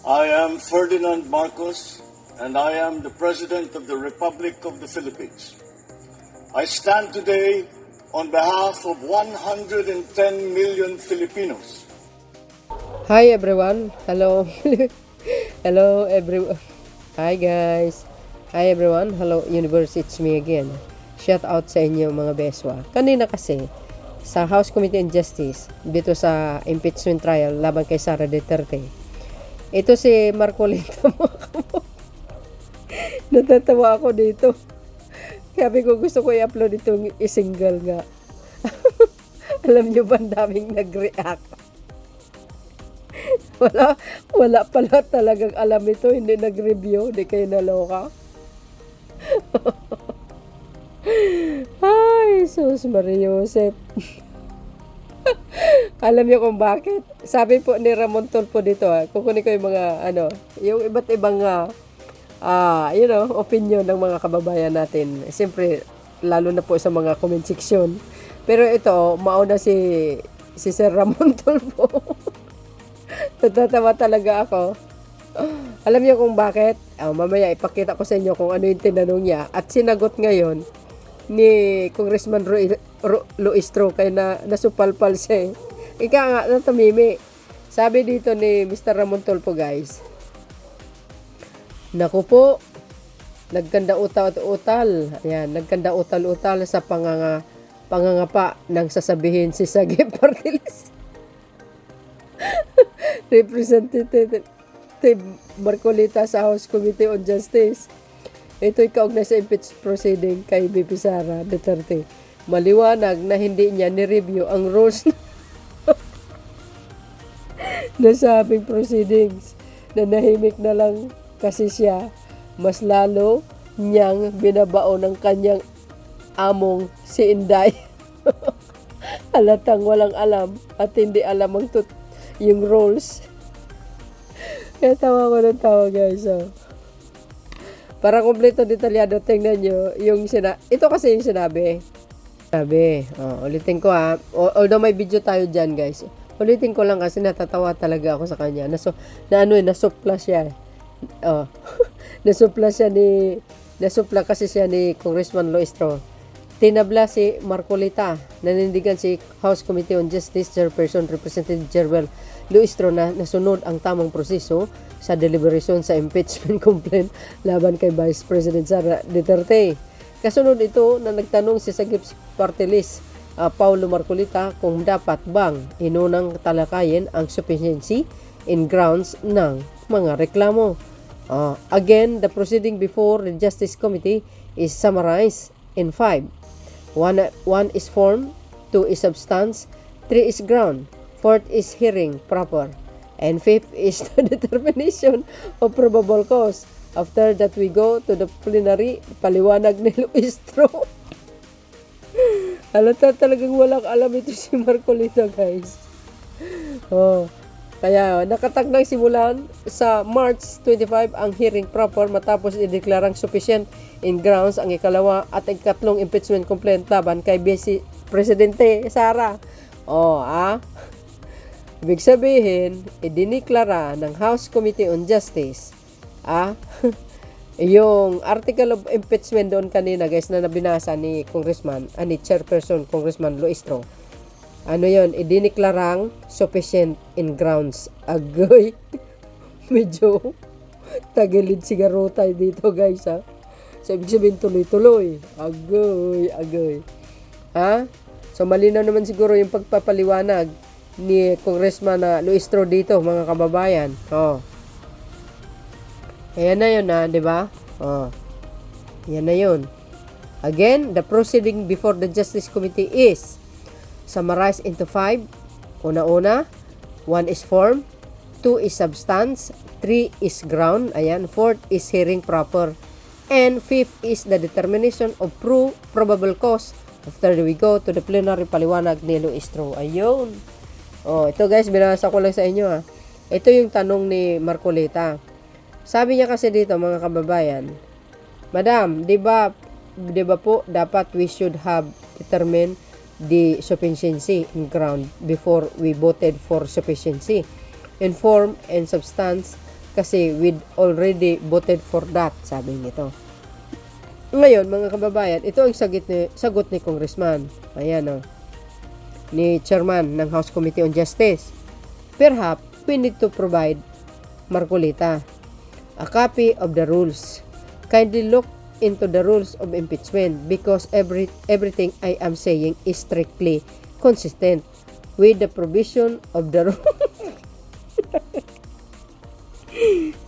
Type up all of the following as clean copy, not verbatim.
I am Ferdinand Marcos, and I am the President of the Republic of the Philippines. I stand today on behalf of 110 million Filipinos. Hi everyone. Hello. Hello everyone. Hi guys. Hi everyone. Hello universe. It's me again. Shout out sa inyo mga beswa. Kanina kasi sa House Committee on Justice dito sa impeachment trial laban kay Sara Duterte. Ito si Marcolita mga kamo. Natatawa ako dito. Sabi ko gusto ko i-upload itong single nga. Alam nyo ba ang daming nag-react? Wala pala talagang alam ito, hindi nag-review, hindi kayo naloka. Ay, sus Maria Joseph. Alam niyo kung bakit? Sabi po ni Ramon Tulfo dito, kukunin ko yung mga, yung iba't ibang, opinion ng mga kababayan natin. Siyempre, lalo na po sa mga comment section. Pero ito, mauna si Sir Ramon Tulfo. Natatawa talaga ako. Alam niyo kung bakit? Mamaya ipakita ko sa inyo kung ano yung tinanong niya. At sinagot ngayon ni Congressman Luistro kaya nasupalpal siya. Ika nga natamimi. Sabi dito ni Mr. Ramon Tulfo, guys. Naku po, nagkanda utal-utal. Ayan, nagkanda utal-utal sa pangangapa ng sasabihin si Sagip Partilis. Representative Marcolita sa House Committee on Justice. Ito'y kaugnay sa impeachment proceeding kay BP Sara Duterte. Maliwanag na hindi niya ni-review ang rules na sabing proceedings na nahimik na lang kasi siya. Mas lalo niyang binabao ng kanyang among si Inday. Halatang walang alam at hindi alam yung rules. Kaya tawa ko ng tawa, guys. Para kompleto detalyado, tingnan nyo yung ito kasi yung sinabi. Ulitin ko although may video tayo dyan, guys. Ulitin ko lang kasi natatawa talaga ako sa kanya. Nasupla siya. Nasupla kasi siya ni Congressman Luistro. Tinabla si Marcolita. Nanindigan si House Committee on Justice Chairperson Representative Jerwel Luistro na nasunod ang tamang proseso sa deliberation sa impeachment complaint laban kay Vice President Sara Duterte. Kasunod ito na nagtanong si Sagip Partilis Paulo Marcolita kung dapat bang inunang talakayin ang sufficiency in grounds ng mga reklamo. Again, the proceeding before the Justice Committee is summarized in 5. 1 is form, 2 is substance, 3 is ground, 4th is hearing proper, and 5th is the determination of probable cause. After that, we go to the plenary, paliwanag ni Luistro. Halata talagang walang alam ito si Marcolita, guys. Kaya nakatag ng simulan sa March 25 ang hearing proper matapos ideklarang sufficient in grounds ang ikalawa at ikatlong impeachment complaint laban kay Vice Presidente Sara. Ibig sabihin, idiniklara ng House Committee on Justice yung article of impeachment doon kanina, guys, na nabinasa ni ni Chairperson Congressman Luistro. Idiniklarang sufficient in grounds. Agoy. Medyo tagilid sigaro tayo dito, guys, So, ibig sabihin tuloy-tuloy. Agoy. So, malinaw naman siguro yung pagpapaliwanag ni Congressman Luistro dito, mga kababayan. Ayan na yun, di ba? Ayan na yun. Again, the proceeding before the Justice Committee is summarized into 5. Una-una, 1 is form, 2 is substance, 3 is ground, 4th is hearing proper, and 5th is the determination of probable cause. After we go to the plenary, paliwanag ni Luistro. Ayun. Ito, guys, binasa ko lang sa inyo. Ito yung tanong ni Marcolita. Sabi niya kasi dito, mga kababayan, Madam, di ba po dapat we should have determined the sufficiency in ground before we voted for sufficiency in form and substance kasi we'd already voted for that, sabi nito. Ngayon, mga kababayan, ito ang sagot ni Congressman. Ayan, ni Chairman ng House Committee on Justice. Perhaps, we need to provide, Marcolita, a copy of the rules. Kindly look into the rules of impeachment because everything I am saying is strictly consistent with the provision of the rules.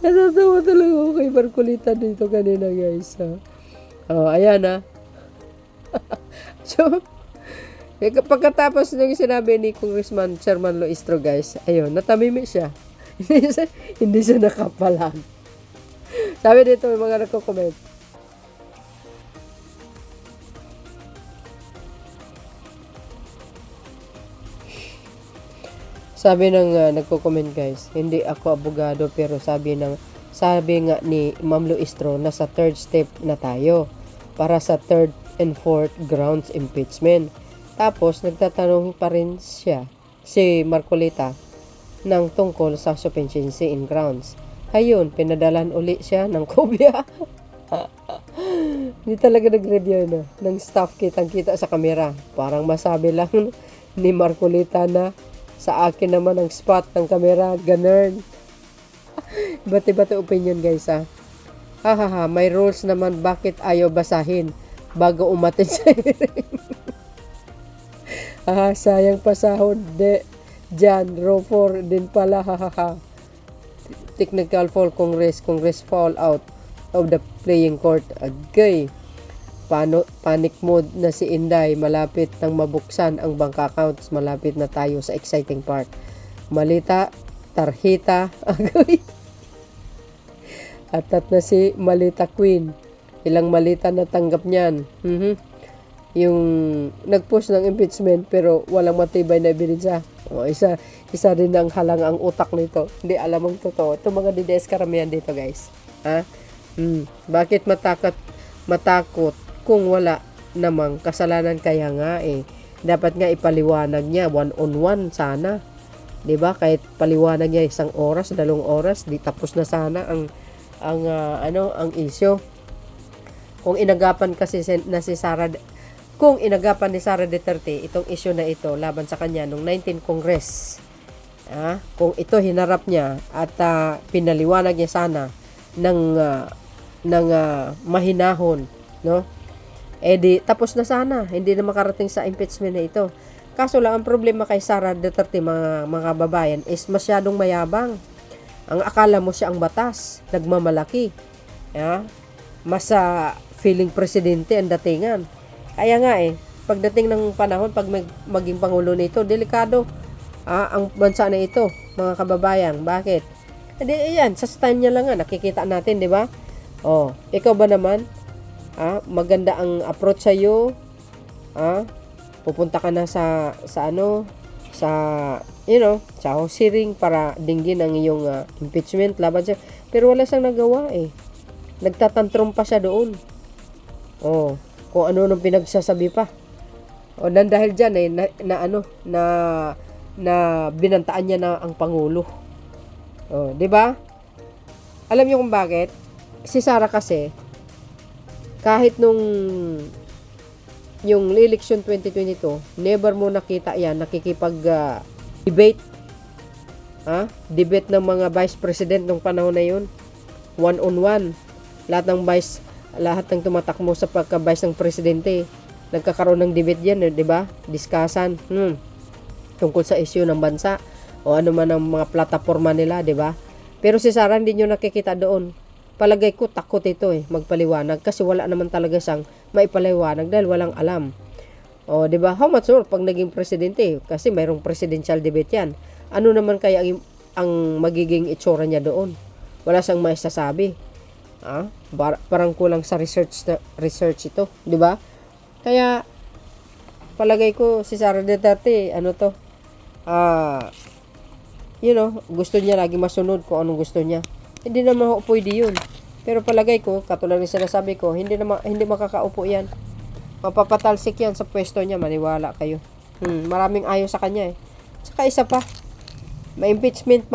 Natatawa talaga ako kay Marcolita dito kanina, guys. Ayan na. So, pagkatapos ng sinabi ni Congressman Chairman Loistro, guys, ayun, natamimi siya. Hindi siya nakapalag. Sabi dito, yung mga nagko-comment, sabi ng nagko-comment, guys, hindi ako abogado pero sabi nga ni Ma'am Loistro na sa third step na tayo para sa third and fourth grounds impeachment. Tapos nagtatanong pa rin siya si Marcolita ng tungkol sa sufficiency in grounds. Ayun, pinadalan uli siya ng kopya. Hindi talaga nag-review ng staff, kitang-kita sa kamera. Parang masabi lang ni Marcolita na sa akin naman ang spot ng kamera, ganun. Bati-bati opinion, guys, Hahaha, may rules naman, bakit ayaw basahin bago umatin sa hearing? Sayang pasahod dyan, row 4 din pala, hahaha. Technical fall, Congress fall out of the playing court. Agay. Panic mode na si Inday, malapit nang mabuksan ang bank accounts, malapit na tayo sa exciting part. Malita, tarhita, agay. Atat na si Malita Queen. Ilang malita na tanggap niyan. Yung nag-push ng impeachment pero walang matibay na ebidensya. Isa din ang halang ang utak nito. Hindi alam ang totoo. Ito mga DDS karamihan dito, guys. Bakit matakot kung wala namang kasalanan? Kaya nga dapat nga ipaliwanag niya one-on-one sana. 'Di ba? Kahit paliwanag niya 1 oras, 2 oras, di tapos na sana ang issue. Kung inagapan kasi ni Sara Duterte itong issue na ito laban sa kanya nung 19 Congress, kung ito hinarap niya at pinaliwanag niya sana ng mahinahon, no? Di tapos na sana, hindi na makarating sa impeachment na ito. Kaso lang ang problema kay Sara Duterte, mga babayan, is masyadong mayabang. Ang akala mo siya ang batas, nagmamalaki. Mas feeling presidente ang datingan. Kaya nga pagdating ng panahon, pag maging pangulo nito, delikado ang bansa na ito, mga kababayan. Bakit? Ayan, sa stand niya lang nakikita natin, di ba? Ikaw ba naman? Maganda ang approach sa iyo. Pupunta ka na sa house hearing para dinggin ang iyong impeachment laban siya. Pero wala siyang nagawa Nagtatantrum pa siya doon. Kung ano nung pinagsasabi pa. Dahil dyan na binantaan niya na ang Pangulo. 'Di ba? Alam niyo kung bakit? Si Sara kasi kahit nung yung election 2022, never mo nakita yan nakikipag-debate. Debate ng mga vice president nung panahon na yun. One-on-one. Lahat ng tumatakbo sa pagka-vice ng presidente, nagkakaroon ng debate yan, di ba? Diskasan. Tungkol sa issue ng bansa o ano man ang mga plataforma nila, di ba? Pero si Sara hindi nyo nakikita doon. Palagay ko takot ito magpaliwanag kasi wala naman talaga siyang maipaliwanag dahil walang alam. Di ba? How much more pag naging presidente kasi mayroong presidential debate yan. Ano naman kaya ang magiging itsura niya doon? Wala siyang maisasabi. Parang kulang sa research ito, di ba? Kaya palagay ko si Sara Duterte gusto niya lagi masunod kung anong gusto niya. Hindi naman pwede yun. Pero palagay ko, katulad ng sinasabi ko, hindi makakaupo yan. Mapapatalsik yan sa pwesto niya, maniwala kayo. Maraming ayaw sa kanya Saka isa pa, may impeachment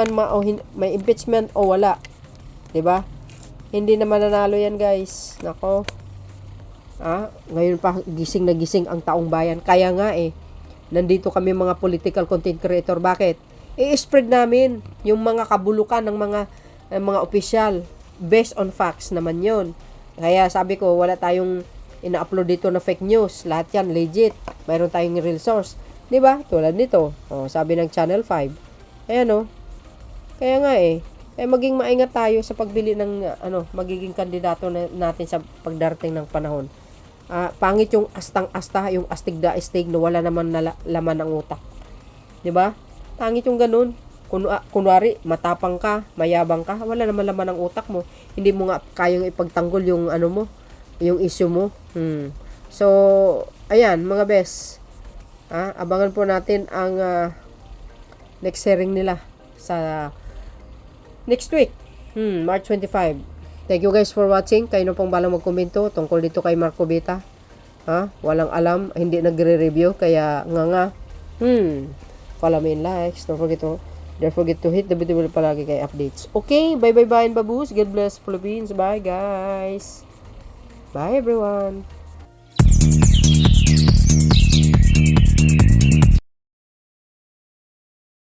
o wala, 'Di ba? Hindi na mananalo yan, guys. Nako. Ngayon pa gising na gising ang taong bayan. Kaya nga nandito kami mga political content creator. Bakit? I-spread namin yung mga kabulukan ng mga opisyal based on facts naman yon. Kaya sabi ko, wala tayong ina-upload dito na fake news. Lahat yan legit. Mayroon tayong real source. 'Di ba? Tulad nito. Sabi ng Channel 5. Ayan Kaya nga maging maingat tayo sa pagbili ng magiging kandidato natin sa pagdarating ng panahon. Pangit yung astang-asta, yung astig-daistig na wala naman laman ng utak. 'Di ba? Pangit yung ganun. Kunwari, matapang ka, mayabang ka, wala naman laman ng utak mo. Hindi mo nga kayang ipagtanggol yung yung issue mo. So, ayan, mga bes. Abangan po natin ang next hearing nila sa next week. March 25. Thank you guys for watching. Kayo na pong balang magkomento tungkol dito kay Marco Beta. Walang alam, hindi nagre-review, kaya nga. Follow me and likes. Don't forget to hit the bell palagi kay updates. Okay, bye and baboos. God bless Philippines. Bye guys. Bye everyone.